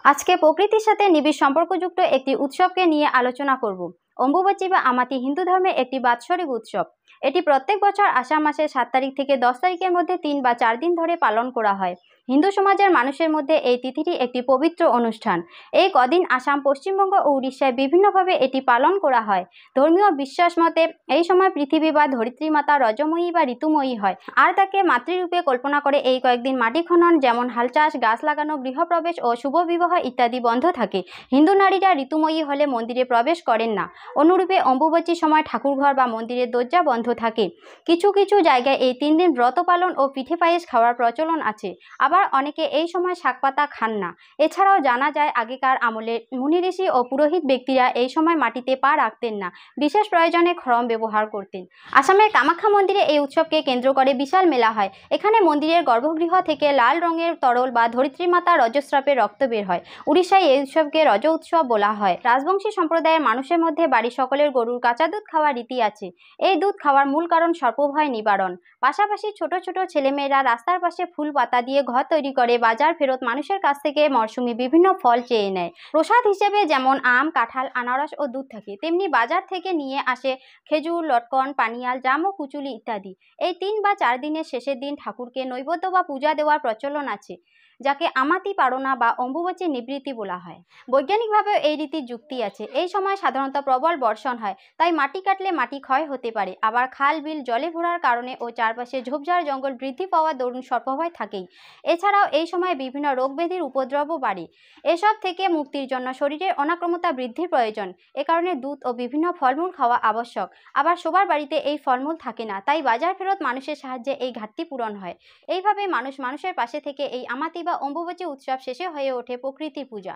আজকে প্রকৃতির সাথে নিবিড় সম্পর্কযুক্ত একটি উৎসবকে নিয়ে আলোচনা করব। অম্বুবাচী বা আমাতি হিন্দু ধর্মের একটি বাৎসরিক উৎসব। এটি প্রত্যেক বছর আষাঢ় মাসের 7 তারিখ থেকে 10 তারিখের মধ্যে 3 বা 4 দিন ধরে পালন করা হয়। হিন্দু সমাজের মানুষের মধ্যে এই তিথিটি একটি পবিত্র অনুষ্ঠান। এই কদিন আসাম, পশ্চিমবঙ্গ ও উড়িষ্যায় বিভিন্নভাবে এটি পালন করা হয়। ধর্মীয় বিশ্বাস মতে এই সময় পৃথিবী বা ধরিত্রী মাতা রজময়ী বা ঋতুময়ী হয়, আর তাকে মাতৃরূপে কল্পনা করে এই কয়েকদিন মাটি খনন, যেমন হাল চাষ, গাছ লাগানো, গৃহপ্রবেশ ও শুভ বিবাহ ইত্যাদি বন্ধ থাকে। হিন্দু নারীরা ঋতুময়ী হলে মন্দিরে প্রবেশ করেন না। অনুরূপে অম্বুবাচীর সময় ঠাকুরঘর বা মন্দিরের দরজা বন্ধ থাকে। কিছু কিছু জায়গায় এই 3 দিন ব্রত পালন ও পিঠে পায়েস খাওয়ার প্রচলন আছে। আবার অনেকে এই সময় শাকপাতা খান না। এছাড়াও জানা যায় আগেকার আমলে মুনি ঋষি ও পুরোহিত ব্যক্তিরা এই সময় মাটিতে পা রাখতেন না, বিশেষ প্রয়োজনে খড়ম ব্যবহার করতেন। আসামের কামাখ্যা মন্দিরে এই উৎসবকে কেন্দ্র করে বিশাল মেলা হয়। এখানে মন্দিরের গর্ভগৃহ থেকে লাল রঙের তরল বা ধরিত্রী মাতা রজস্রাপে রক্ত বের হয়। উড়িষ্যায় এই উৎসবকে রজ উৎসব বলা হয়। রাজবংশী সম্প্রদায়ের মানুষের মধ্যে বাড়ির সকলের গরুর কাঁচা দুধ খাওয়ার রীতি আছে। এই দুধ খাওয়ার মূল কারণ সর্পভয় নিবারণ। পাশাপাশি ছোট ছোট ছেলেমেয়েরা রাস্তার পাশে ফুল পাতা দিয়ে ঘর তৈরি করে বাজার ফেরত মানুষের কাছ থেকে মরশুমি বিভিন্ন ফল চেয়ে নেয়। প্রসাদ হিসেবে যেমন আম, কাঁঠাল, আনারস ও দুধ থাকে, তেমনি বাজার থেকে নিয়ে আসে খেজুর, লটকন, পানিয়াল, জাম ও কুচুলি ইত্যাদি। এই 3 বা 4 দিনের শেষের দিন ঠাকুরকে নৈবেদ্য বা পূজা দেওয়ার প্রচলন আছে, যাকে আমাতি পাড়না বা অম্বুবাচী নিবৃত্তি বলা হয়। বৈজ্ঞানিকভাবেও এই রীতির যুক্তি আছে। এই সময় সাধারণত প্রবল বর্ষণ হয়, তাই মাটি কাটলে মাটি ক্ষয় হতে পারে। আবার খাল বিল জলে ভরার কারণে ও চারপাশে ঝোপঝাড় জঙ্গল বৃদ্ধি পাওয়ার দরুন সর্পভয় থাকেই। এছাড়াও এই সময় বিভিন্ন রোগ ব্যাধির উপদ্রবও বাড়ে। এসব থেকে মুক্তির জন্য শরীরের অনাক্রমতা বৃদ্ধির প্রয়োজন। এ কারণে দুধ ও বিভিন্ন ফলমূল খাওয়া আবশ্যক। আবার সবার বাড়িতে এই ফলমূল থাকে না, তাই বাজার ফেরত মানুষের সাহায্যে এই ঘাটতি পূরণ হয়। এইভাবে মানুষ মানুষের পাশে থেকে এই আমাতি বা অম্বুবাচী উৎসব শেষে হয়ে ওঠে প্রকৃতি পূজা।